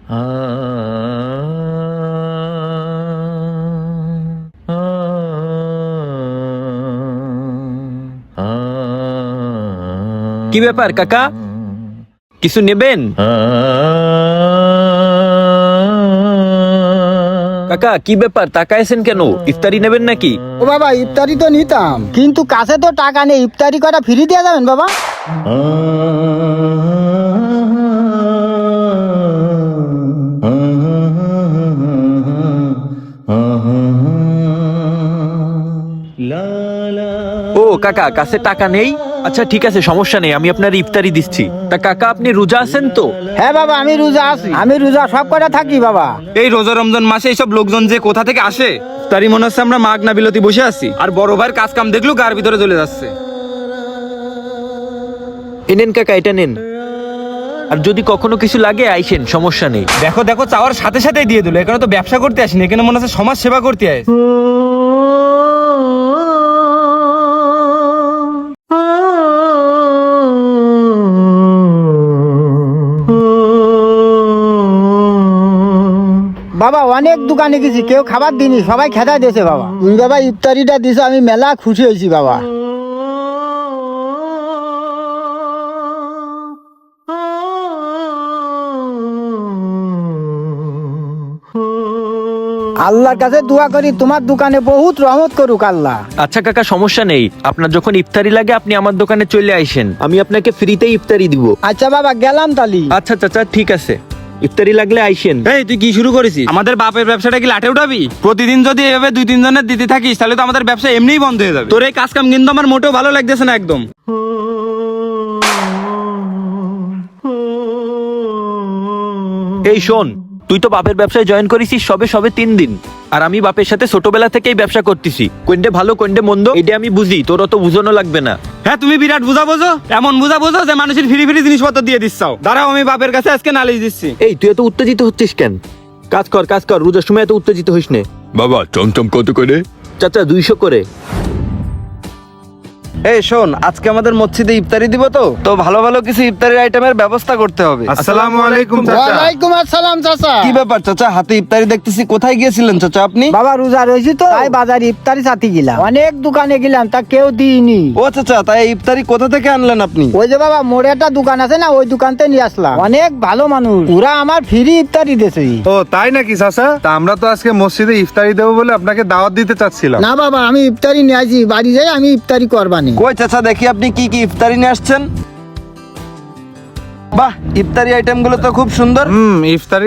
কি ব্যাপার কাকা, কিছু নেবেন? কাকা কি ব্যাপার, তাকাইছেন কেন? ইফতারি নেবেন নাকি? ও বাবা, ইফতারি তো নিতাম, কিন্তু কাছে তো টাকা নেই। ইফতারি করা ফ্রি দিয়ে যাবেন বাবা? ও কাকা, কাছে টাকা নেই? আচ্ছা ঠিক আছে, সমস্যা নেই, আমি আপনার ইফতারি দিচ্ছি। তা কাকা আপনি রোজা আছেন তো? হ্যাঁ বাবা, আমি রোজা আছি। আমি রোজা সব কটা থাকি বাবা। এই রোজা রমজান মাসে এইসব লোকজন যে কোথা থেকে আসে, তারই মনে হচ্ছে আমরা মাগ না বিলতি বসে আছি, আর বড় ভাইয়ের কাজ কাম দেখলো গার ভিতরে চলে যাচ্ছে। এনেন কাকা, এটা নেন, আর যদি কখনো কিছু লাগে আইসেন, সমস্যা নেই। দেখো দেখো, চাওয়ার সাথে সাথেই দিয়ে দিল। এখানে তো ব্যবসা করতে আসিনি, এখানে মনে হচ্ছে সমাজ সেবা করতে আসি। বাবা অনেক দোকানে গেছি, কেউ খাবার দিনি, সবাই খেতে দিয়েছে বাবা। তুমি বাবা ইফতারিটা দিছো, আমি মেলা খুশি হয়েছি বাবা। আল্লাহর কাছে দোয়া করি তোমার দোকানে বহুত রহমত করুক আল্লাহ। আচ্ছা কাকা, সমস্যা নেই, আপনার যখন ইফতারি লাগে আপনি আমার দোকানে চলে আইসেন, আমি আপনাকে ফ্রিতে ইফতারি দিব। আচ্ছা বাবা, গেলাম তালি। আচ্ছা চাচা, ঠিক আছে, ইফতারি লাগলে আইসেন। এই তুই কি শুরু করেছিস? আমাদের বাপের ব্যবসাটা কি লাঠে উঠাবি? প্রতিদিন যদি এভাবে 2-3 জনের দিতে থাকিস, তাহলে তো আমাদের ব্যবসা এমনিই বন্ধ হয়ে যাবে। তোর এই কাজ কাম কিন্তু আমার মোটেও ভালো লাগতেছে না একদম। এই শোন, তুই তো বাপের ব্যবসায় জয়েন করেছিস সবে সবে 3 দিন, আর আমি বাপের সাথে ছোটবেলা থেকেই ব্যবসা করতেছি। কোনটা ভালো কোনটা মন্দ এটা আমি বুঝি, তোর অত বুঝানো লাগবে না। হ্যাঁ, তুমি বিরাট বুঝা বোঝো, এমন বুঝা বোঝো যে মানুষের ফ্রি ফ্রি জিনিসপত্র দিয়ে দিচ্ছাও। দাঁড়াও, আমি বাপের কাছে আজকে নালিশ দিচ্ছি। এই তুই এত উত্তেজিত হচ্ছিস কেন? কাজ কর কাজ কর, রোজার সময় এত উত্তেজিত হইস নে। বাবা চমচম কত করে? চাচা 200 করে। এই শোন, আজকে আমাদের মসজিদে ইফতারি দিব, তো ভালো ভালো কিছু ইফতারির আইটেমের ব্যবস্থা করতে হবে। আসসালামু আলাইকুম ওয়ালাইকুম আসসালাম চাচা। কি ব্যাপার চাচা, হাতে ইফতারি দেখতেছি, কোথায় গিয়েছিলেন চাচা আপনি? বাবা রোজা রয়েছি তো, তাই বাজারে ইফতারি সাথে গেলাম। অনেক দোকানে গেলাম, তা কেউ দিইনি। ও চাচা, তাই ইফতারি কোথা থেকে আনলেন আপনি? ওই যে বাবা মোড়ে একটা দোকান আছে না, ওই দোকানতে নিয়ে আসলাম। অনেক ভালো মানুষ, ওরা আমার ফ্রি ইফতারি দিয়েছে। ও তাই নাকি চাচা? তা আমরা তো আজকে মসজিদে ইফতারি দেবো বলে আপনাকে দাওয়াত দিতে চাচ্ছিলাম। না বাবা, আমি ইফতারি নিয়ে আসি, বাড়ি যাই আমি ইফতারি করবানি। কই চাচা, দেখি আপনি কি কি ইফতারি নিয়ে আসছেন। বাহ, ইফতারি আইটেম গুলো তো খুব সুন্দর। ইফতারি